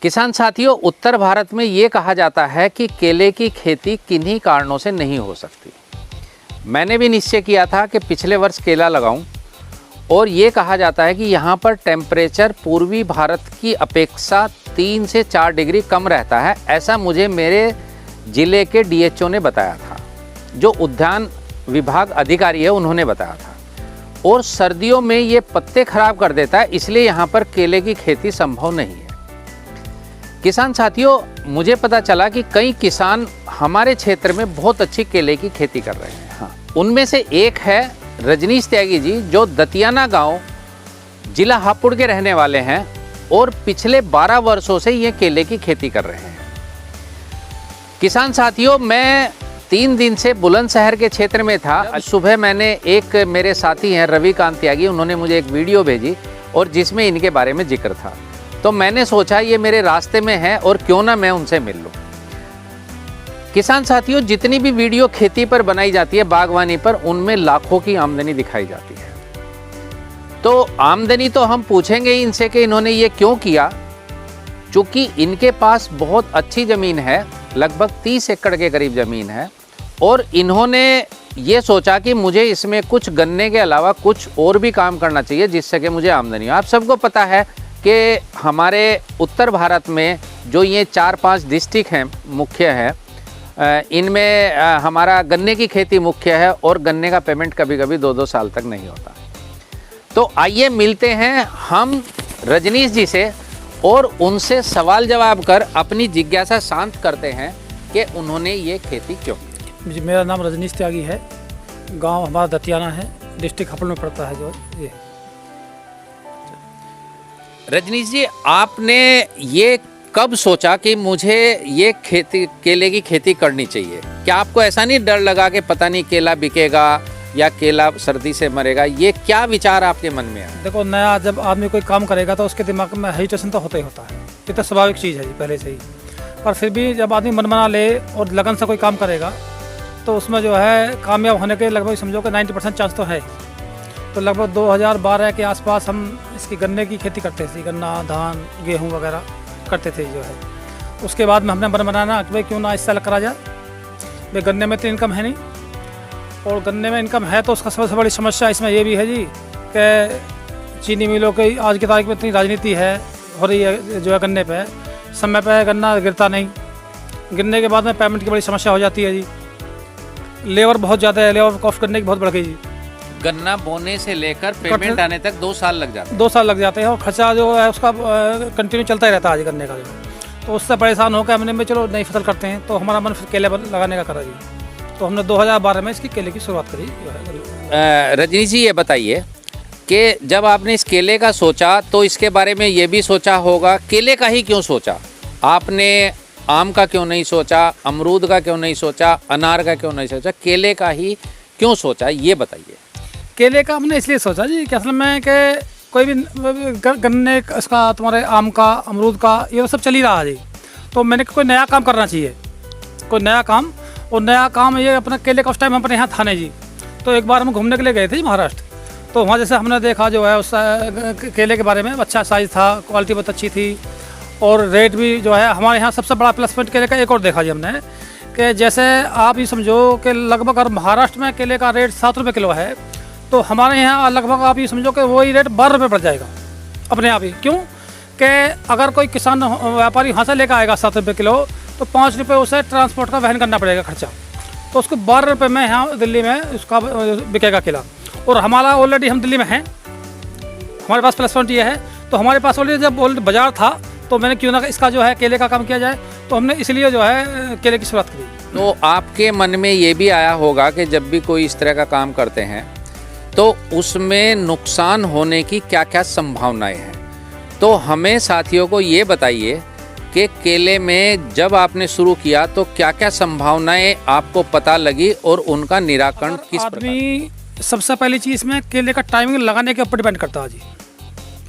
किसान साथियों, उत्तर भारत में ये कहा जाता है कि केले की खेती किन्हीं कारणों से नहीं हो सकती। मैंने भी निश्चय किया था कि पिछले वर्ष केला लगाऊं, और ये कहा जाता है कि यहाँ पर टेम्परेचर पूर्वी भारत की अपेक्षा 3 से 4 डिग्री कम रहता है। ऐसा मुझे मेरे ज़िले के डीएचओ ने बताया था, जो उद्यान विभाग अधिकारी है उन्होंने बताया था। और सर्दियों में ये पत्ते खराब कर देता है, इसलिए यहाँ पर केले की खेती संभव नहीं है। किसान साथियों, मुझे पता चला कि कई किसान हमारे क्षेत्र में बहुत अच्छी केले की खेती कर रहे हैं। हाँ, उनमें से एक है रजनीश त्यागी जी, जो दतियाना गांव जिला हापुड़ के रहने वाले हैं और पिछले 12 वर्षों से ये केले की खेती कर रहे हैं। किसान साथियों, मैं 3 दिन से बुलंदशहर के क्षेत्र में था। आज सुबह मैंने एक मेरे साथी हैं रविकांत त्यागी, उन्होंने मुझे एक वीडियो भेजी और जिसमें इनके बारे में जिक्र था। तो मैंने सोचा ये मेरे रास्ते में है और क्यों ना मैं उनसे मिल लूँ। किसान साथियों, जितनी भी वीडियो खेती पर बनाई जाती है, बागवानी पर, उनमें लाखों की आमदनी दिखाई जाती है। तो आमदनी तो हम पूछेंगे ही इनसे कि इन्होंने ये क्यों किया। चूँकि इनके पास बहुत अच्छी ज़मीन है, लगभग 30 एकड़ के करीब ज़मीन है, और इन्होंने ये सोचा कि मुझे इसमें कुछ गन्ने के अलावा कुछ और भी काम करना चाहिए जिससे कि मुझे आमदनी हो। आप सबको पता है कि हमारे उत्तर भारत में जो ये 4-5 डिस्ट्रिक्ट हैं मुख्य हैं, इनमें हमारा गन्ने की खेती मुख्य है और गन्ने का पेमेंट कभी कभी 2-2 साल तक नहीं होता। तो आइए मिलते हैं हम रजनीश जी से और उनसे सवाल जवाब कर अपनी जिज्ञासा शांत करते हैं कि उन्होंने ये खेती क्यों की। जी, मेरा नाम रजनीश त्यागी है, गांव हमारा दतियाना है, डिस्ट्रिक्ट हापुड़ में पड़ता है जो ये। रजनीश जी, आपने ये कब सोचा कि मुझे ये खेती केले की खेती करनी चाहिए? क्या आपको ऐसा नहीं डर लगा कि पता नहीं केला बिकेगा या केला सर्दी से मरेगा? ये क्या विचार आपके मन में आया? देखो, नया जब आदमी कोई काम करेगा तो उसके दिमाग में हेजिटेशन तो होता ही होता है, ये तो स्वाभाविक चीज़ है जी पहले से ही। पर फिर भी जब आदमी मन बना ले और लगन से कोई काम करेगा तो उसमें जो है कामयाब होने के लगभग समझो कि 90% चांस तो है। तो लगभग 2012 के आसपास हम इसकी गन्ने की खेती करते थे, गन्ना, धान, गेहूँ वगैरह करते थे जो है। उसके बाद में हमने मन बनाना कि भाई क्यों ना इस साल करा जाए। भाई गन्ने में तो इनकम है नहीं, और गन्ने में इनकम है तो उसका सबसे बड़ी समस्या इसमें ये भी है जी कि चीनी मिलों की आज की तारीख में इतनी राजनीति है हो रही है जो है गन्ने पे, समय पे गन्ना गिरता नहीं। गिरने के बाद में पेमेंट की बड़ी समस्या हो जाती है जी। लेबर बहुत ज़्यादा है, लेबर कॉस्ट करने की बहुत बढ़ गई जी। गन्ना बोने से लेकर पेमेंट आने तक 2 साल लग जाते हैं। 2 साल लग जाते हैं और खर्चा जो है उसका कंटिन्यू चलता ही रहता है आज गन्ने का। तो उससे परेशान होकर हमने में चलो नई फसल करते हैं, तो हमारा मन फिर केले लगाने का करा जी। तो हमने 2012 में इसकी केले की शुरुआत करी जो है। रजनीश जी, ये बताइए कि जब आपने इस केले का सोचा तो इसके बारे में ये भी सोचा होगा, केले का ही क्यों सोचा आपने? आम का क्यों नहीं सोचा? अमरूद का क्यों नहीं सोचा? अनार का क्यों नहीं सोचा? केले का ही क्यों सोचा, ये बताइए। केले का हमने इसलिए सोचा जी कि असल में कि कोई भी गन्ने इसका, तुम्हारे आम का, अमरूद का, ये सब चल ही रहा है जी। तो मैंने कोई नया काम करना चाहिए, कोई नया काम। और नया काम ये अपना केले का उस टाइम अपने यहाँ था नहीं जी। तो एक बार हम घूमने के लिए गए थे जी महाराष्ट्र। तो वहाँ जैसे हमने देखा जो है उस केले के बारे में, अच्छा साइज़ था, क्वालिटी बहुत अच्छी थी, और रेट भी जो है हमारे यहाँ सबसे बड़ा प्लस पॉइंट केले का एक और देखा जी हमने कि जैसे आप ये समझो कि लगभग अगर महाराष्ट्र में केले का रेट 7 रुपये किलो है, तो हमारे यहाँ लगभग आप ये समझो कि वही रेट 12 रुपये बढ़ जाएगा अपने आप ही। क्यों कि अगर कोई किसान व्यापारी यहाँ से लेकर आएगा 7 रुपये किलो, तो 5 रुपये उसे ट्रांसपोर्ट का वहन करना पड़ेगा खर्चा। तो उसको 12 रुपये में यहाँ दिल्ली में उसका बिकेगा केला। और हमारा ऑलरेडी हम दिल्ली में हैं, हमारे पास प्लस पॉइंट ये है। तो हमारे पास ऑलरेडी जब ऑलरेडी बाजार था, तो मैंने क्यों ना इसका जो है केले का काम किया जाए, तो हमने इसलिए जो है केले की शुरुआत करी। तो आपके मन में ये भी आया होगा कि जब भी कोई इस तरह का काम करते हैं तो उसमें नुकसान होने की क्या क्या संभावनाएं हैं। तो हमें साथियों को ये बताइए कि केले में जब आपने शुरू किया तो क्या क्या संभावनाएं आपको पता लगी और उनका निराकरण किस प्रकार? सबसे पहली चीज़ में केले का टाइमिंग लगाने के ऊपर डिपेंड करता है जी।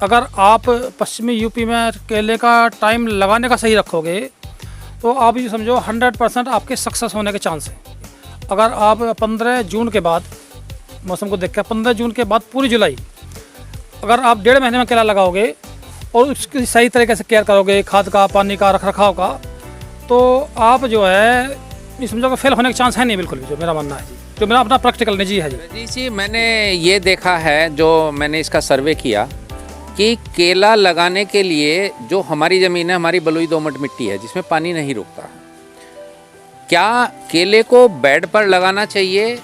अगर आप पश्चिमी यूपी में केले का टाइम लगाने का सही रखोगे तो आप ये समझो 100% आपके सक्सेस होने के चांस हैं। अगर आप 15 जून के बाद मौसम को देखकर 15 जून के बाद पूरी जुलाई अगर आप 1.5 महीने में केला लगाओगे और उसकी सही तरीके से केयर करोगे, खाद का, पानी का, रख रखाव का, तो आप जो है ये समझो कि फेल होने का चांस है नहीं बिल्कुल भी, जो मेरा मानना है जी, जो मेरा अपना प्रैक्टिकल निजी है जी। जी, मैंने ये देखा है, जो मैंने इसका सर्वे किया, कि केला लगाने के लिए जो हमारी ज़मीन है, हमारी बलुई दोमट मिट्टी है जिसमें पानी नहीं रुकता, क्या केले को बेड पर लगाना चाहिए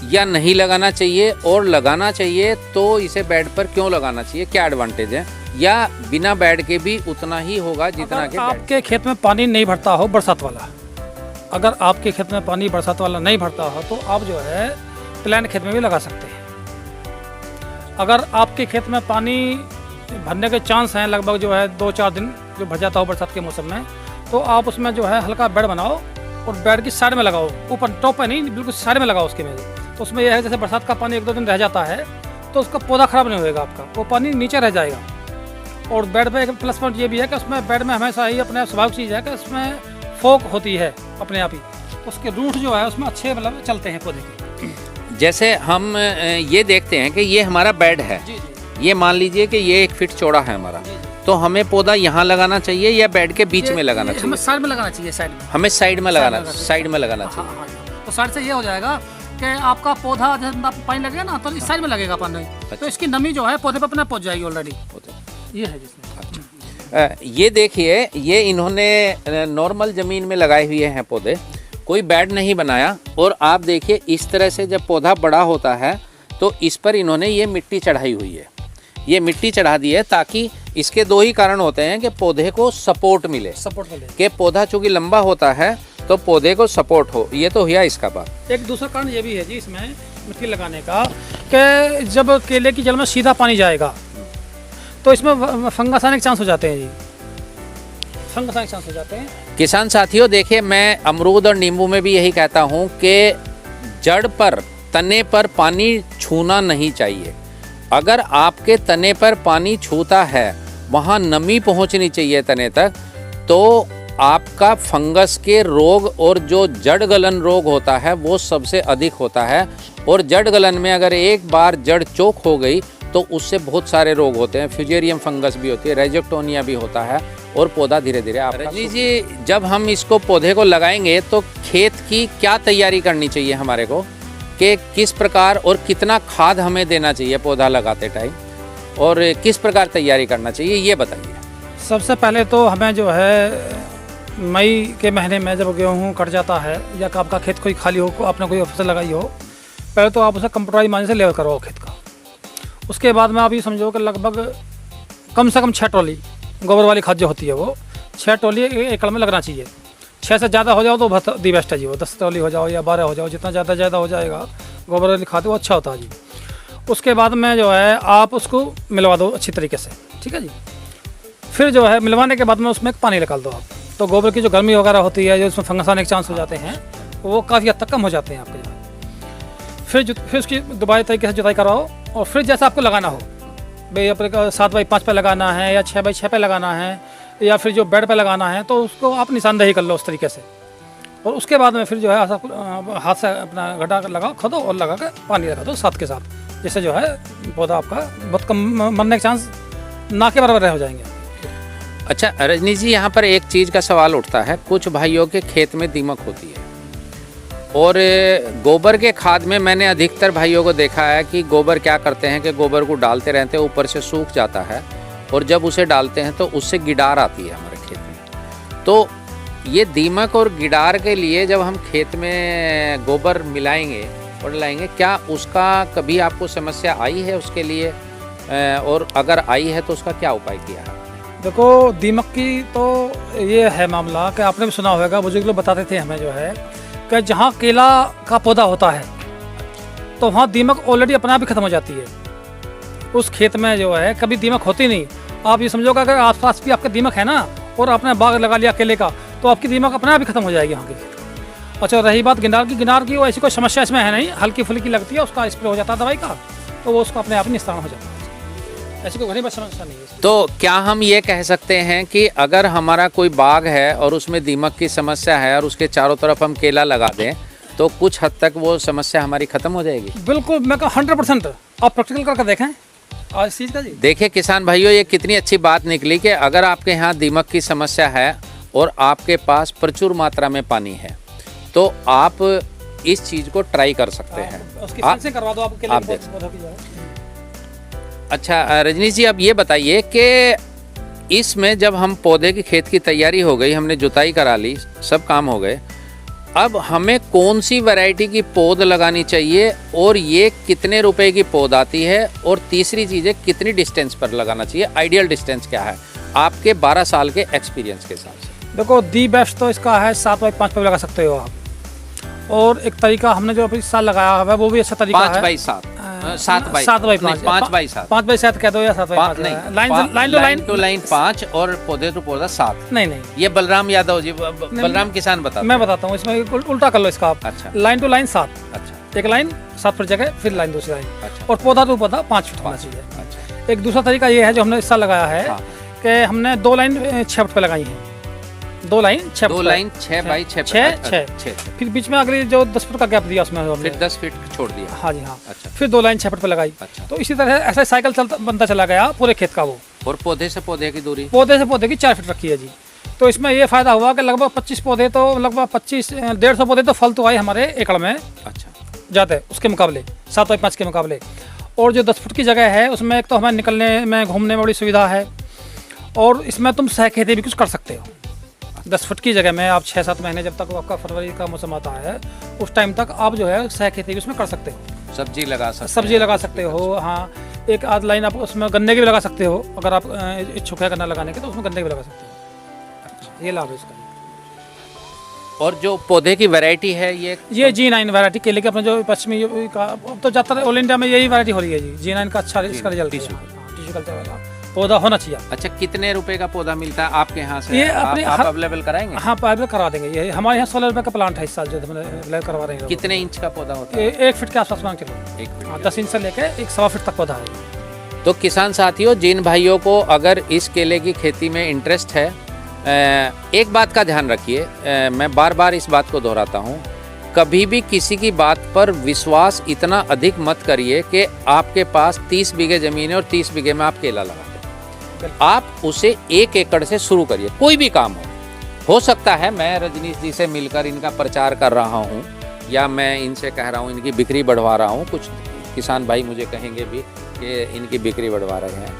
या नहीं लगाना चाहिए, और लगाना चाहिए तो इसे बेड पर क्यों लगाना चाहिए, क्या एडवांटेज है, या बिना बेड के भी उतना ही होगा जितना कि आपके खेत में पानी नहीं भरता हो बरसात वाला, अगर आपके खेत में पानी बरसात वाला नहीं भरता हो तो आप जो है प्लान खेत में भी लगा सकते हैं। अगर आपके खेत में पानी भरने के चांस हैं लगभग जो है 2-4 दिन जो भर जाता हो बरसात के मौसम में, तो आप उसमें जो है हल्का बेड बनाओ और बेड की साइड में लगाओ, ऊपर टॉप पे नहीं, बिल्कुल साइड में लगाओ उसके में। तो उसमें यह है जैसे बरसात का पानी 1-2 दिन रह जाता है तो उसका पौधा खराब नहीं होएगा आपका, वो पानी नीचे रह जाएगा। और बेड पे एक प्लस पॉइंट ये भी है कि उसमें बेड में हमेशा ही अपने स्वाभाविक चीज़ है कि उसमें फोक होती है अपने आप ही, उसके रूट जो है उसमें अच्छे मतलब चलते हैं पौधे के। जैसे हम ये देखते हैं कि ये हमारा बेड है, ये मान लीजिए कि ये 1 फीट चौड़ा है हमारा, तो हमें पौधा यहाँ लगाना चाहिए या बेड के बीच में लगाना चाहिए? हमें साइड में लगाना चाहिए, साइड में, हमें साइड में लगाना चाहिए। हाँ, तो साइड से ये हो जाएगा कि आपका पौधा जैसे पानी लगेगा ना तो इस साइड में लगेगा पानी, तो इसकी नमी जो है पौधे पे अपने पहुंच जाएगी ऑलरेडी, ये है जिसमें। ये देखिए, ये इन्होंने नॉर्मल ज़मीन में लगाए हुए हैं पौधे, कोई बेड नहीं बनाया, और आप देखिए इस तरह से जब पौधा बड़ा होता है तो इस पर इन्होंने ये मिट्टी चढ़ाई हुई है, ये मिट्टी चढ़ा दी है ताकि इसके 2 ही कारण होते हैं कि पौधे को सपोर्ट मिले, कि पौधा चूँकि लंबा होता है तो पौधे को सपोर्ट हो, ये तो हुआ इसका बात। एक दूसरा कारण ये भी है जी इसमें मिट्टी लगाने का कि जब केले की जड़ में सीधा पानी जाएगा तो इसमें फंगस आने के चांस हो जाते हैं जी, फंगस आने के चांस हो जाते हैं। किसान साथियों देखिए, मैं अमरूद और नींबू में भी यही कहता हूँ कि जड़ पर, तने पर पानी छूना नहीं चाहिए। अगर आपके तने पर पानी छूता है, वहाँ नमी पहुँचनी चाहिए तने तक, तो आपका फंगस के रोग और जो जड़ गलन रोग होता है वो सबसे अधिक होता है। और जड़ गलन में अगर एक बार जड़ चोक हो गई तो उससे बहुत सारे रोग होते हैं, फ्यूजेरियम फंगस भी होती है, राइजोक्टोनिया भी होता है, और पौधा धीरे धीरे आप। रजनी जी, जब हम इसको पौधे को लगाएंगे तो खेत की क्या तैयारी करनी चाहिए हमारे को, कि किस प्रकार और कितना खाद हमें देना चाहिए पौधा लगाते टाइम, और किस प्रकार तैयारी करना चाहिए, ये बताइए। सबसे पहले तो हमें जो है मई के महीने में जब गेहूँ कट जाता है या आपका खेत कोई खाली हो, आपने कोई फसल लगाई हो, पहले तो आप उसे कंप्यूटराइज माने से लेवल करो खेत का। उसके बाद में आप ये समझो कि लगभग कम से कम 6 ट्रॉली गोबर वाली खाद जो होती है वो 6 ट्रॉली एकड़ में लगना चाहिए। 6 से ज़्यादा हो जाओ तो बहुत दी बेस्ट है जी, वो 10 ट्रॉली हो जाओ या 12 हो जाओ, जितना ज़्यादा हो जाएगा गोबर वाली खाद वो अच्छा होता है जी। उसके बाद में जो है आप उसको मिलवा दो अच्छी तरीके से, ठीक है जी। फिर जो है मिलवाने के बाद में उसमें पानी निकाल दो आप, तो गोबर की जो गर्मी वगैरह होती है, जो उसमें फंगस आने के चांस हो जाते हैं, वो काफ़ी हद तक कम हो जाते हैं आपके जो। फिर उसकी दोबारा तरीके से जुताई कराओ, और फिर जैसा आपको लगाना हो, भाई अपने 7x5 पे लगाना है या 6x6 पे लगाना है, या फिर जो बेड पे लगाना है, तो उसको आप निशानदेही कर लो उस तरीके से। और उसके बाद में फिर जो है हाथ से अपना गड्ढा लगाओ, खोदो और लगा कर पानी लगा दो साथ के साथ, जिससे जो है पौधा आपका बहुत कम मरने के चांस ना के बराबर हो जाएंगे। अच्छा रजनी जी, यहाँ पर एक चीज़ का सवाल उठता है, कुछ भाइयों के खेत में दीमक होती है, और गोबर के खाद में मैंने अधिकतर भाइयों को देखा है कि गोबर क्या करते हैं कि गोबर को डालते रहते हैं, ऊपर से सूख जाता है, और जब उसे डालते हैं तो उससे गिडार आती है हमारे खेत में। तो ये दीमक और गिडार के लिए जब हम खेत में गोबर मिलाएंगे और लाएंगे, क्या उसका कभी आपको समस्या आई है उसके लिए, और अगर आई है तो उसका क्या उपाय किया है? देखो दीमक की तो ये है मामला कि आपने भी सुना होगा, बुजुर्ग लोग बताते थे हमें जो है कि जहाँ केला का पौधा होता है तो वहाँ दीमक ऑलरेडी अपने आप ही खत्म हो जाती है। उस खेत में जो है कभी दीमक होती नहीं। आप ये समझोगे अगर आसपास भी आपका दीमक है ना, और आपने बाग लगा लिया केले का, तो आपकी दीमक अपने आप ही खत्म हो जाएगी यहाँ की। अच्छा रही बात गिनार की वो ऐसी कोई समस्या इसमें है नहीं, हल्की फुल्की लगती है, उसका स्प्रे हो जाता है दवाई का, तो वो उसका अपने आप ही निस्तारण हो जाता है, ऐसी कोई बड़ी समस्या नहीं है। तो क्या हम ये कह सकते हैं कि अगर हमारा कोई बाग है और उसमें दीमक की समस्या है और उसके चारों तरफ हम केला लगा दें तो कुछ हद तक वो समस्या हमारी खत्म हो जाएगी? बिल्कुल, मैं कहूँ 100%। आप प्रैक्टिकल करके देखें, आज इस चीज़ का जी देखिए किसान भाइयों, ये कितनी अच्छी बात निकली कि अगर आपके यहाँ दीमक की समस्या है और आपके पास प्रचुर मात्रा में पानी है तो आप इस चीज़ को ट्राई कर सकते हैं। उसकी फेंसिंग करवा दो आप आप देख। अच्छा रजनीश जी, अब ये बताइए कि इसमें जब हम पौधे की खेत की तैयारी हो गई, हमने जुताई करा ली, सब काम हो गए, अब हमें कौन सी वैरायटी की पौध लगानी चाहिए और ये कितने रुपए की पौध आती है, और तीसरी चीज़ है कितनी डिस्टेंस पर लगाना चाहिए, आइडियल डिस्टेंस क्या है आपके 12 साल के एक्सपीरियंस के हिसाब से? देखो दी बेस्ट तो इसका है 7x5 पे लगा सकते हो आप। और एक तरीका हमने जो अभी इस साल लगाया हुआ है वो भी अच्छा तरीका है 5x7 7x5 5 5x7 5x7 कह दो या 7x5 नहीं, लाइन टू लाइन 5 और पौधे टू पौधा 7। नहीं ये बलराम यादव जी, बलराम किसान बता। मैं बताता हूँ, इसमें उल्टा कर लो इसका आप। अच्छा। Line to line 7। अच्छा। एक लाइन 7 फुट जगह, फिर लाइन दूसरी लाइन। अच्छा। और पौधा टू पौधा 5 फुट होना चाहिए। अच्छा। एक दूसरा तरीका ये है जो हमने इस साल लगाया है कि हमने 2 लाइन 6 फुट पे लगाई है। 2 लाइन 6 2 लाइन 6 बाई 6 6। फिर बीच में अगली जो 10 फुट का गैप दिया उसमें हमने फिर 10 फीट छोड़ दिया। हाँ जी हाँ। अच्छा। फिर 2 लाइन 6 फुट पे लगाई। अच्छा। तो इसी तरह ऐसा साइकिल चलता बनता चला गया पूरे खेत का। वो और पौधे से पौधे की दूरी पौधे से पौधे की 4 फीट रखी है जी। तो इसमें ये फायदा हुआ कि लगभग 25 पौधे तो लगभग 150 पौधे तो फल तो आए हमारे एकड़ में। अच्छा। जाते उसके मुकाबले 7x5 के मुकाबले। और जो 10 फुट की जगह है उसमें एक तो हमें निकलने में घूमने में बड़ी सुविधा है, और इसमें तुम सह खेती भी कुछ कर सकते हो। 10 फुट की जगह में आप 6-7 महीने जब तक आपका फरवरी का मौसम आता है उस टाइम तक आप जो है सह खेती भी उसमें कर सकते हो। सब्जी लगा सकते सब्जी लगा सकते हो। हाँ, एक आध लाइन आप उसमें गन्ने की भी लगा सकते हो। अगर आप इच्छुक है गन्ना लगाने के तो उसमें गन्ने की भी लगा सकते हो। ये लाभ है इसका। और जो पौधे की वैरायटी है ये G9 वैरायटी केले के अपने जो पश्चिमी का अब तो ज़्यादातर ऑल इंडिया में यही वैरायटी हो रही है जी। G9 का अच्छा इसका रिजल्ट है। टिश्यू कल्चर वाला पौधा होना चाहिए। अच्छा, कितने रुपए का पौधा मिलता है आपके यहाँ से? ये अपने आप अवेलेबल कराएंगे? हाँ, अवेलेबल करा देंगे। ये हमारे यहाँ 16 रुपये का प्लांट है इस साल जो हमने करवा रहे हैं। कितने इंच का पौधा होता है? 1 फीट के आसपास मान चलो। 1 फीट। 10 इंच से लेके 1.25 फीट तक पौधा है। तो किसान साथियों, जिन भाइयों को अगर इस केले की खेती में इंटरेस्ट है, एक बात का ध्यान रखिए, मैं बार बार इस बात को दोहराता हूँ, कभी भी किसी की बात पर विश्वास इतना अधिक मत करिए कि आपके पास 30 बीघे ज़मीन है और 30 बीघे में आप केला लगा दें। आप उसे 1 एकड़ से शुरू करिए, कोई भी काम हो सकता है मैं रजनीश जी से मिलकर इनका प्रचार कर रहा हूँ या मैं इनसे कह रहा हूँ इनकी बिक्री बढ़वा रहा हूँ, कुछ किसान भाई मुझे कहेंगे भी कि इनकी बिक्री बढ़वा रहे हैं।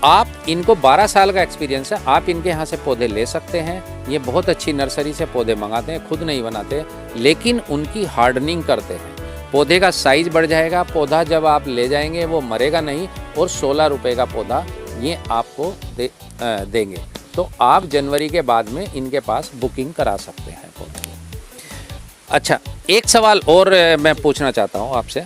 आप इनको 12 साल का एक्सपीरियंस है, आप इनके यहाँ से पौधे ले सकते हैं। ये बहुत अच्छी नर्सरी से पौधे मंगाते हैं, खुद नहीं बनाते, लेकिन उनकी हार्डनिंग करते हैं। पौधे का साइज बढ़ जाएगा, पौधा जब आप ले जाएंगे वो मरेगा नहीं, और 16 रुपये का पौधा ये आपको देंगे। तो आप जनवरी के बाद में इनके पास बुकिंग करा सकते हैं पौधे। अच्छा, एक सवाल और मैं पूछना चाहता हूँ आपसे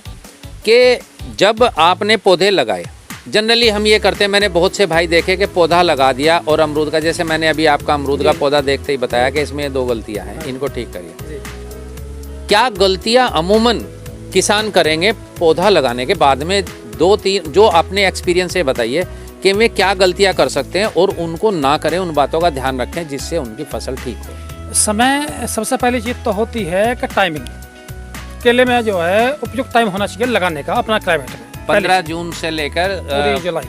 कि जब आपने पौधे लगाए, जनरली हम ये करते हैं, मैंने बहुत से भाई देखे कि पौधा लगा दिया और अमरूद का, जैसे मैंने अभी आपका अमरूद का पौधा देखते ही बताया कि इसमें 2 गलतियां हैं, इनको ठीक करिए। क्या गलतियां अमूमन किसान करेंगे पौधा लगाने के बाद में? 2-3 जो अपने एक्सपीरियंस से बताइए कि वे क्या गलतियां कर सकते हैं और उनको ना करें, उन बातों का ध्यान रखें जिससे उनकी फसल ठीक हो। समय सबसे पहली चीज़ तो होती है कि टाइमिंग। केले में जो है उपयुक्त टाइम होना चाहिए लगाने का अपना क्लाइमेट में। 15 जून से लेकर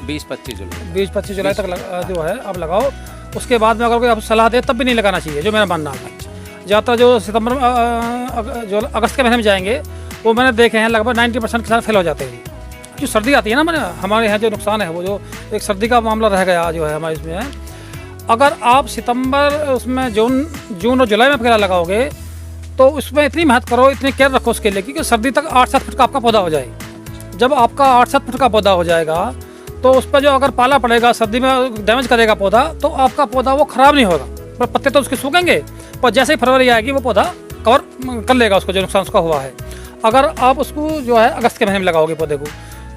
20-25 20-25 जुलाई तक जो है आप लगाओ। उसके बाद में अगर कोई आप सलाह दे तब भी नहीं लगाना चाहिए, जो मेरा मानना है। ज़्यादातर जो सितंबर जो अगस्त के महीने में जाएंगे वो मैंने देखे हैं लगभग 90% किसान फेल हो जाते हैं। जो सर्दी आती है ना, मैंने हमारे यहाँ जो नुकसान है वो जो एक सर्दी का मामला रह गया जो है हमारे इसमें है। अगर आप सितंबर उसमें जून और जुलाई में केला लगाओगे तो उसमें इतनी मेहनत करो, इतनी केयर रखो उसके लिए कि सर्दी तक 8-7 फुट का आपका पौधा हो जाए। जब आपका 8-7 फुट का पौधा हो जाएगा तो उस पर जो अगर पाला पड़ेगा, सर्दी में डैमेज करेगा पौधा, तो आपका पौधा वो ख़राब नहीं होगा, पर पत्ते तो उसके सूखेंगे, पर जैसे ही फरवरी आएगी वो पौधा कवर कर लेगा उसको, जो नुकसान उसका हुआ है। अगर आप उसको जो है अगस्त के महीने में लगाओगे पौधे को,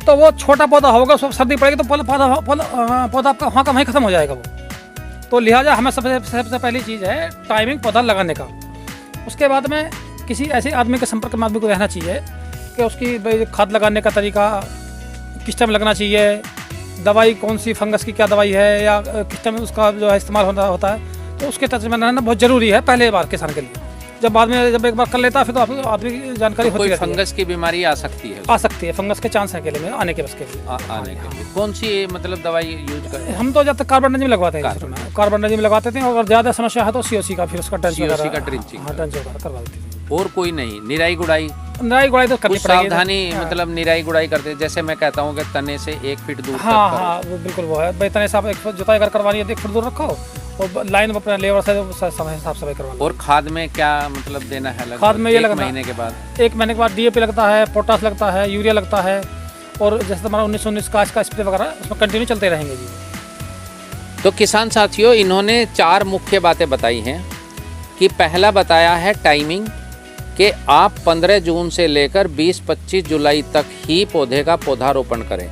तो वो छोटा पौधा होगा, उसको सर्दी पड़ेगी तो पौधा आपका वहाँ का वहीं ख़त्म हो जाएगा वो। तो लिहाजा हमें सबसे पहली चीज़ है टाइमिंग पौधा लगाने का। उसके बाद में किसी ऐसे आदमी के संपर्क में आदमी को रहना चाहिए कि उसकी खाद लगाने का तरीका किस टाइम लगना चाहिए, दवाई कौन सी फंगस की क्या दवाई है, या किस टाइम उसका जो है इस्तेमाल होता है, तो उसके टच में रहना बहुत ज़रूरी है पहले बार किसान के लिए। जब बाद में जब एक बार कर लेता है फिर तो आप आदमी की जानकारी होती कोई रहती है। फंगस की बीमारी आ सकती है आ सकती है, फंगस के चांस हैं केले में आने के बस के लिए। आने के लिए? कौन सी मतलब दवाई यूज करते हैं? हम तो जब तक कार्बनडाजिम लगवाते हैं, कार्बनडाजिम लगाते थे, और अगर ज़्यादा समस्या है तो सीओसी का फिर उसका टेंशन COC का ड्रिंचिंग हाँ टेंशन वगैरह करवा देते थे। और कोई नहीं? निराई गुड़ाई निराई गुड़ाई तो करनी कुछ पड़ेगी। सावधानी मतलब निराई गुड़ाई करते हैं, जैसे मैं कहता हूँ कि तने से 1 फीट दूर हाँ तक करो। हाँ वो बिल्कुल वो है भाई, तने साहब एक जुताई अगर करवानी है तो 1 फुट दूर रखो और लाइन में अपने लेबर से समय साफ सफाई करवा लो। और खाद में क्या मतलब देना है? लगभग खाद में ये 1 लगना- महीने के बाद 1 महीने के बाद DAP लगता है, पोटास लगता है, यूरिया लगता है, और जैसे तुम्हारा 1919 का इसका स्प्रे वगैरह उसमें कंटिन्यू चलते रहेंगे जी। तो किसान साथियों, इन्होंने 4 मुख्य बातें बताई हैं कि पहला बताया है टाइमिंग, कि आप 15 जून से लेकर 20-25 जुलाई तक ही पौधे का पौधारोपण करें।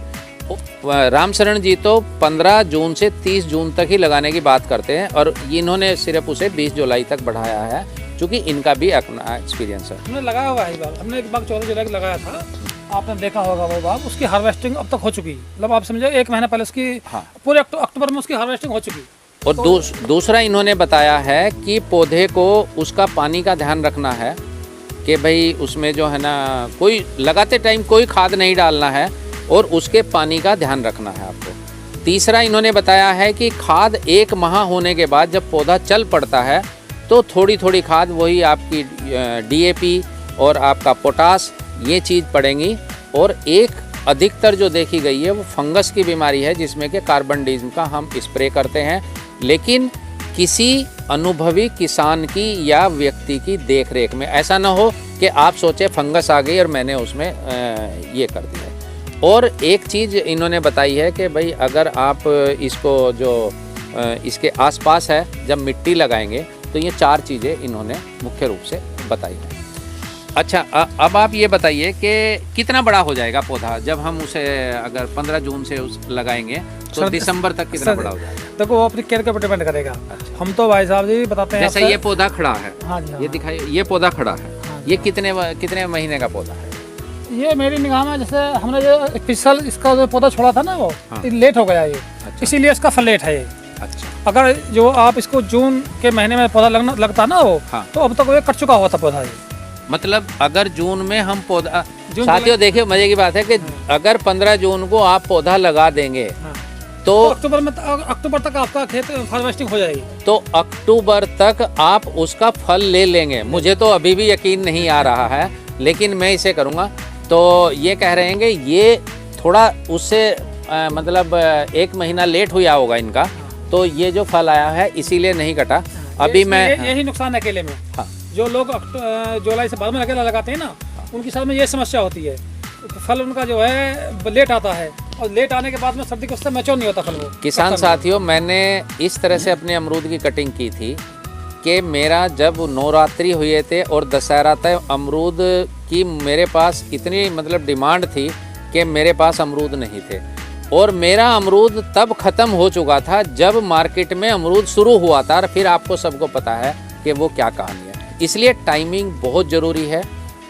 रामशरण जी तो 15 जून से 30 जून तक ही लगाने की बात करते हैं, और इन्होंने सिर्फ उसे 20 जुलाई तक बढ़ाया है, क्योंकि इनका भी अपना एक्सपीरियंस है। हमने लगाया हुआ है इस बार, हमने एक बाग 14 जुलाई को लगाया था, आपने देखा होगा वो बाग, उसकी हार्वेस्टिंग अब तक हो चुकी, मतलब आप समझो 1 महीना पहले उसकी हाँ। पूरे अक्टूबर में उसकी हार्वेस्टिंग हो चुकी। और दूसरा इन्होंने बताया है कि पौधे को उसका पानी का ध्यान रखना है, कि भाई उसमें जो है ना कोई लगाते टाइम कोई खाद नहीं डालना है, और उसके पानी का ध्यान रखना है आपको। तीसरा इन्होंने बताया है कि खाद 1 माह होने के बाद जब पौधा चल पड़ता है तो थोड़ी थोड़ी खाद, वही आपकी DAP और आपका पोटास, ये चीज़ पड़ेंगी। और एक अधिकतर जो देखी गई है वो फंगस की बीमारी है, जिसमें कि कार्बनडाजिम का हम स्प्रे करते हैं, लेकिन किसी अनुभवी किसान की या व्यक्ति की देखरेख में। ऐसा ना हो कि आप सोचे फंगस आ गई और मैंने उसमें ये कर दिया। और एक चीज़ इन्होंने बताई है कि भाई अगर आप इसको जो इसके आसपास है जब मिट्टी लगाएंगे, तो ये 4 चीज़ें इन्होंने मुख्य रूप से बताई हैं। अच्छा, अब आप ये बताइए कि कितना बड़ा हो जाएगा पौधा जब हम उसे अगर 15 जून से लगाएंगे तो दिसंबर तक कितना बड़ा हो जाएगा? देखो वो अपनी केयर के ऊपर डिपेंड करेगा। हम तो भाई साहब जी बताते हैं जैसे ये पौधा खड़ा है, हाँ जी, हाँ। ये दिखाइए, ये पौधा खड़ा है, ये कितने महीने का पौधा है? ये मेरी निगाह में जैसे हमने जो पिछल इसका जो पौधा छोड़ा था ना वो लेट हो गया ये, इसीलिए इसका फल लेट है ये। अच्छा, अगर जो आप इसको जून के महीने में पौधा लगता ना वो, हाँ। तो अब तक वो कट चुका हुआ था पौधा ये। मतलब अगर जून में हम पौधा, साथियों देखिए मजे की बात है कि अगर 15 जून को आप पौधा लगा देंगे तो अक्टूबर तक आपका खेत हार्वेस्टिंग हो जाएगी, तो अक्टूबर तक आप उसका फल ले लेंगे। मुझे तो अभी भी यकीन नहीं आ रहा है, लेकिन मैं इसे करूँगा। तो ये कह रहे हैं कि ये थोड़ा उससे मतलब 1 महीना लेट हुआ होगा इनका, तो ये जो फल आया है इसीलिए नहीं कटा अभी। मैं यही नुकसान है केले में। हाँ। जो लोग जुलाई से बाद में अकेला लगाते हैं ना, उनकी साथ में ये समस्या होती है, फल उनका जो है लेट आता है, और लेट आने के बाद में सर्दी को उससे मैच्योर नहीं होता फल वो। किसान साथियों, मैंने इस तरह से अपने अमरूद की कटिंग की थी कि मेरा जब नवरात्रि हुए थे और दशहरा तक अमरूद की मेरे पास इतनी मतलब डिमांड थी कि मेरे पास अमरूद नहीं थे, और मेरा अमरूद तब ख़त्म हो चुका था जब मार्केट में अमरूद शुरू हुआ था। और फिर आपको सबको पता है कि वो क्या कहानी है। इसलिए टाइमिंग बहुत ज़रूरी है,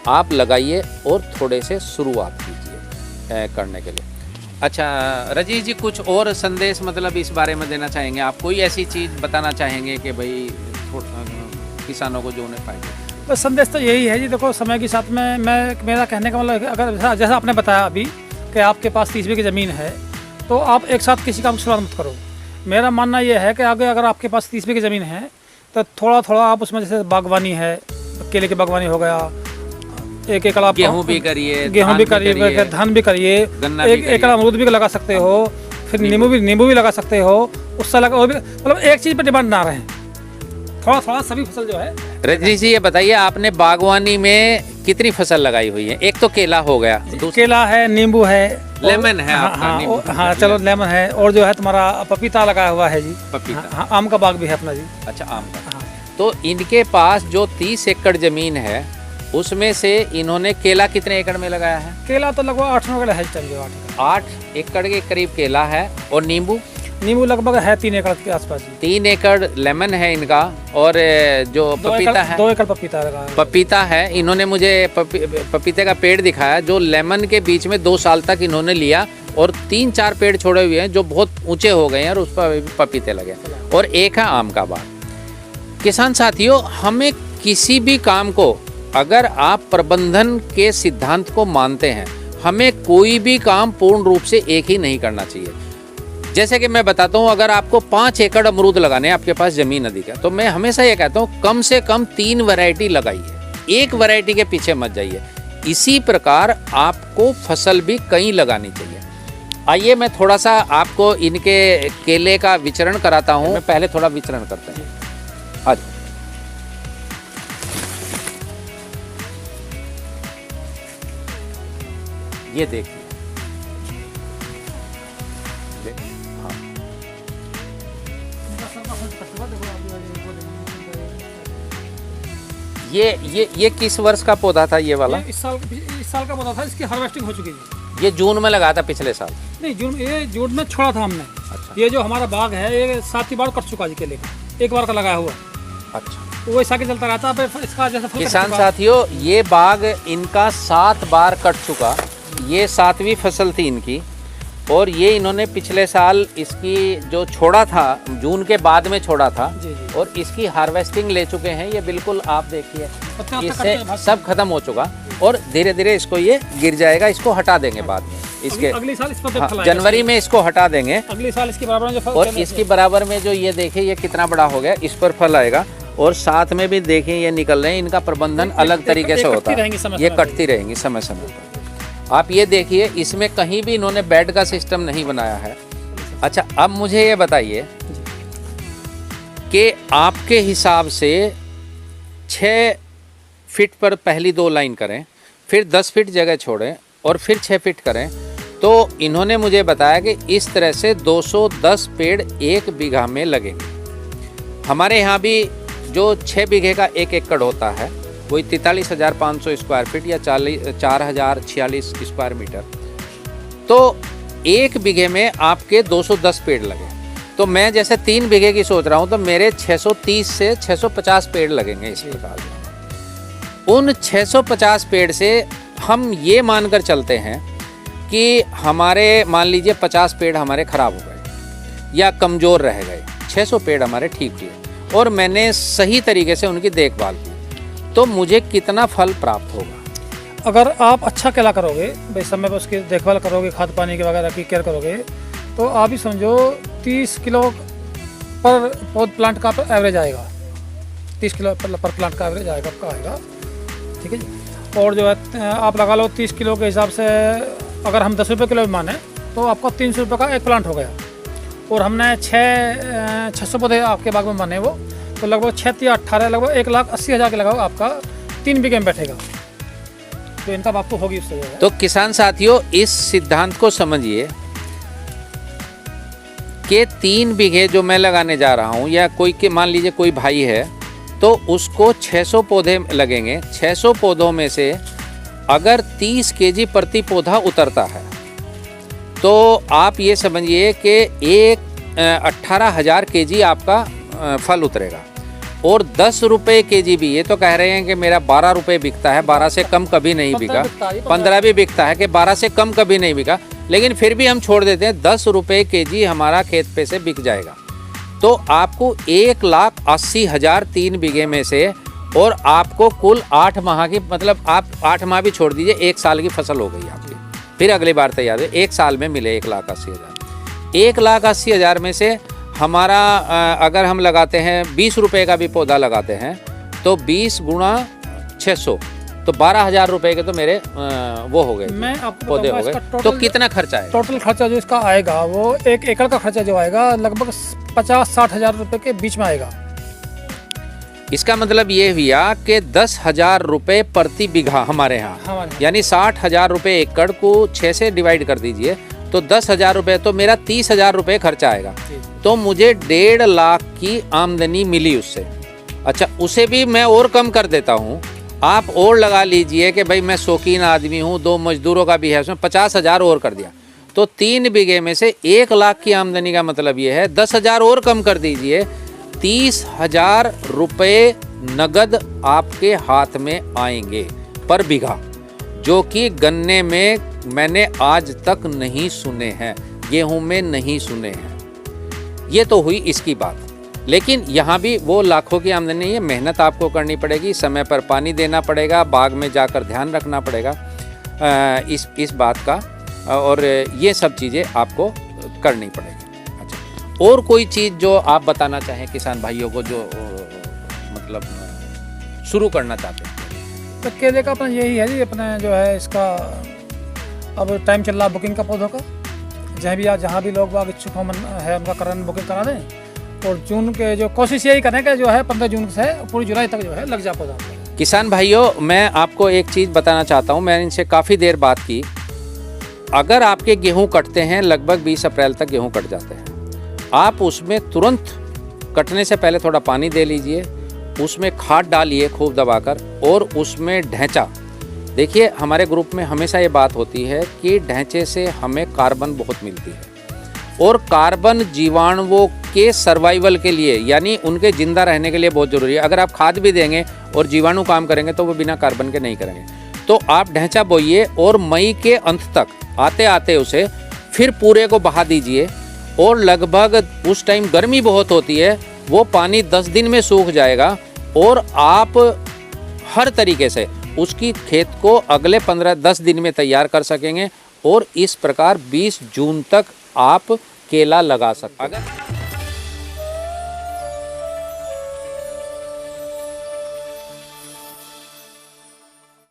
आप लगाइए और थोड़े से शुरुआत कीजिए करने के लिए। अच्छा रजीश जी, कुछ और संदेश मतलब इस बारे में देना चाहेंगे आप? कोई ऐसी चीज़ बताना चाहेंगे कि भाई किसानों को जो उन्हें फायदे? बस संदेश तो यही है जी, देखो समय के साथ में मेरा कहने का मतलब अगर जैसा आपने बताया अभी कि आपके पास 30 बीघे ज़मीन है, तो आप एक साथ किसी काम की शुरुआत मत करो। मेरा मानना ये है कि अगर आपके पास 30 बीघे ज़मीन है तो थोड़ा थोड़ा आप उसमें जैसे बागवानी है, केले की बागवानी हो गया, 1 एकड़ आप गेहूँ भी करिए, गेहूँ भी करिए, धान भी करिए, 1 एकड़ अमरूद भी लगा सकते हो, फिर नींबू भी लगा सकते हो। उससे लगा वो भी, मतलब एक चीज़ पर डिमांड ना रहे, थोड़ा थोड़ा सभी फसल जो है। रजनीश जी ये बताइए, आपने बागवानी में कितनी फसल लगाई हुई है? एक तो केला हो गया, केला है, नींबू है, लेमन है आपका? हाँ चलो लेमन है, और जो है तुम्हारा पपीता लगाया हुआ है जी। पपीता, हाँ, आम का बाग भी है अपना जी। अच्छा, आम का। तो इनके पास जो 30 एकड़ जमीन है उसमें से इन्होंने केला कितने एकड़ में लगाया है? केला तो लगभग 8-9 एकड़ है, चलिए 8 एकड़ के करीब केला है। और नींबू लगभग है 3 एकड़ के आसपास। 3 एकड़ लेमन है इनका, और जो पपीता है 2 एकड़ पपीता लगा। पपीता है, इन्होंने मुझे पपीते का पेड़ दिखाया जो लेमन के बीच में 2 साल तक इन्होंने लिया, और 3-4 पेड़ छोड़े हुए हैं जो बहुत ऊंचे हो गए हैं और उस पर पपीते लगे, और एक है आम का बाग। किसान साथियों, हमें किसी भी काम को अगर आप प्रबंधन के सिद्धांत को मानते हैं, हमें कोई भी काम पूर्ण रूप से एक ही नहीं करना चाहिए। जैसे कि मैं बताता हूँ, अगर आपको 5 एकड़ अमरूद लगाने हैं, आपके पास ज़मीन अधिक है, तो मैं हमेशा ये कहता हूँ कम से कम 3 वैरायटी लगाइए, एक वैरायटी के पीछे मत जाइए। इसी प्रकार आपको फसल भी कई लगानी चाहिए। आइए मैं थोड़ा सा आपको इनके केले का विचरण कराता हूँ। मैं पहले थोड़ा विचरण करते हैं। आज ये देखिए, हाँ, ये किस वर्ष का पौधा था ये वाला? इस साल का पौधा था, इसकी हार्वेस्टिंग हो चुकी है। ये जून में लगाया था पिछले साल? नहीं, जून में छोड़ा था हमने। अच्छा। ये जो हमारा बाग है ये 7 बार कट चुका जी केले का, एक बार का लगाया हुआ। अच्छा, वो ऐसा के चलता रहता है। इसका जैसा फल किसान साथियों, ये बाग इनका 7 बार कट चुका। ये 7वीं फसल थी इनकी, और ये इन्होंने पिछले साल इसकी जो छोड़ा था, जून के बाद में छोड़ा था, जी। और इसकी हार्वेस्टिंग ले चुके हैं। ये बिल्कुल आप देखिए, पत्ते इससे कटते हैं, सब खत्म हो चुका, और धीरे धीरे इसको ये गिर जाएगा। इसको हटा देंगे बाद में, इसके अगले साल इस पर हाँ, फल आएगा। जनवरी में इसको हटा देंगे। अगले साल इसके बराबर में जो फल, और इसकी बराबर में जो ये देखिए ये कितना बड़ा हो गया, इस पर फल आएगा। और साथ में भी देखिए ये निकल रहे हैं। इनका प्रबंधन अलग तरीके से होता है, ये कटती रहेंगी समय समय पर। आप ये देखिए, इसमें कहीं भी इन्होंने बेड का सिस्टम नहीं बनाया है। अच्छा, अब मुझे ये बताइए कि आपके हिसाब से 6 फीट पर पहली 2 लाइन करें, फिर 10 फीट जगह छोड़ें, और फिर 6 फीट करें, तो इन्होंने मुझे बताया कि इस तरह से 210 पेड़ 1 बीघा में लगेंगे। हमारे यहाँ भी जो 6 बीघे का 1 एकड़ होता है, वही 43,500 स्क्वायर फीट या 4,046 स्क्वायर मीटर। तो 1 बीघे में आपके 210 पेड़ लगे। तो मैं जैसे 3 बीघे की सोच रहा हूँ, तो मेरे 630 से 650 पेड़ लगेंगे इस प्रकार। उन 650 पेड़ से हम ये मानकर चलते हैं कि हमारे, मान लीजिए 50 पेड़ हमारे खराब हो गए या कमज़ोर रह गए, 600 पेड़ हमारे ठीक किए, और मैंने सही तरीके से उनकी देखभाल की, तो मुझे कितना फल प्राप्त होगा? अगर आप अच्छा केला करोगे, भाई समय पर उसकी देखभाल करोगे, खाद पानी के वगैरह की केयर करोगे, तो आप ही समझो 30 किलो पर पौध प्लांट का एवरेज आएगा। 30 किलो पर प्लांट का एवरेज आएगा, आपका आएगा। ठीक है जी। और जो है आप लगा लो 30 किलो के हिसाब से, अगर हम 10 रुपये किलो भी माने, तो आपका 300 रुपये का एक प्लांट हो गया। और हमने 600 पौधे आपके बाग में माने, वो तो लगभग 6 या 18, लगभग 1,80,000 के लगाओ, आपका 3 बीघे में बैठेगा। तो इनकम आपको होगी उससे। तो किसान साथियों, इस सिद्धांत को समझिए कि 3 बीघे जो मैं लगाने जा रहा हूँ, या कोई के मान लीजिए कोई भाई है, तो उसको 600 पौधे लगेंगे। 600 पौधों में से अगर 30 केजी प्रति पौधा उतरता है, तो आप ये समझिए कि 18,000 केजी आपका फल उतरेगा। और 10 रुपये केजी भी, ये तो कह रहे हैं कि मेरा 12 रुपये बिकता है, 12 से कम कभी नहीं बिका, 15 भी बिकता है, कि 12 से कम कभी नहीं बिका, लेकिन फिर भी हम छोड़ देते हैं, 10 रुपये केजी हमारा खेत पे से बिक जाएगा। तो आपको 1,80,000 3 बीघे में से, और आपको कुल 8 माह की, मतलब आप 8 माह भी छोड़ दीजिए, 1 साल की फसल हो गई आपकी। फिर अगली बार तैयार है, 1 साल में मिले 1,80,000। 1,80,000 में से हमारा अगर हम लगाते हैं 20 रुपये का भी पौधा लगाते हैं, तो 20 गुणा 600, तो 12,000 रुपये के तो मेरे वो हो गए, मैं आपको पौधे हो गए। तो कितना खर्चा है? टोटल खर्चा जो इसका आएगा, वो 1 एकड़ का खर्चा जो आएगा लगभग 50-60 हज़ार रुपये के बीच में आएगा। इसका मतलब ये हुआ कि 10,000 रुपये प्रति बीघा हमारे यहाँ, यानी 60,000 रुपये एकड़ को 6 से डिवाइड कर दीजिए, तो 10,000 रुपये, तो मेरा 30,000 रुपये खर्चा आएगा। तो मुझे 1.5 लाख की आमदनी मिली उससे। अच्छा, उसे भी मैं और कम कर देता हूँ, आप और लगा लीजिए कि भाई मैं शौकीन आदमी हूँ, 2 मजदूरों का भी है, उसमें 50,000 और कर दिया, तो 3 बीघे में से 1 लाख की आमदनी का मतलब ये है, 10,000 और कम कर दीजिए, 30,000 रुपये नगद आपके हाथ में आएंगे पर बीघा, जो कि गन्ने में मैंने आज तक नहीं सुने हैं, गेहूं में नहीं सुने हैं। ये तो हुई इसकी बात। लेकिन यहाँ भी वो लाखों की आमदनी नहीं है, मेहनत आपको करनी पड़ेगी, समय पर पानी देना पड़ेगा, बाग में जाकर ध्यान रखना पड़ेगा इस बात का, और ये सब चीज़ें आपको करनी पड़ेगी। अच्छा, और कोई चीज़ जो आप बताना चाहें किसान भाइयों को जो मतलब शुरू करना चाहते हैं? तो केले का अपना यही है जी, अपने जो है इसका अब टाइम चल रहा बुकिंग का पौधों का, जहाँ भी लोग बाग इच्छुक है उनका बुकिंग करा दें, और जून के जो कोशिश यही करें कि जो है 15 जून से पूरी जुलाई तक जो है लग जा पौधा। किसान भाइयों, मैं आपको एक चीज़ बताना चाहता हूँ, मैंने इनसे काफ़ी देर बात की। अगर आपके गेहूँ कटते हैं, लगभग 20 अप्रैल तक गेहूँ कट जाते हैं, आप उसमें तुरंत कटने से पहले थोड़ा पानी दे लीजिए, उसमें खाद डालिए खूब दबाकर, और उसमें ढैंचा। देखिए, हमारे ग्रुप में हमेशा ये बात होती है कि ढैंचे से हमें कार्बन बहुत मिलती है, और कार्बन जीवाणुओं के सर्वाइवल के लिए, यानी उनके जिंदा रहने के लिए बहुत ज़रूरी है। अगर आप खाद भी देंगे और जीवाणु काम करेंगे तो वो बिना कार्बन के नहीं करेंगे। तो आप ढैंचा बोइए और मई के अंत तक आते आते उसे फिर पूरे को बहा दीजिए, और लगभग उस टाइम गर्मी बहुत होती है, वो पानी 10 दिन में सूख जाएगा, और आप हर तरीके से उसकी खेत को अगले 15-10 दिन में तैयार कर सकेंगे, और इस प्रकार 20 जून तक आप केला लगा सकते हैं।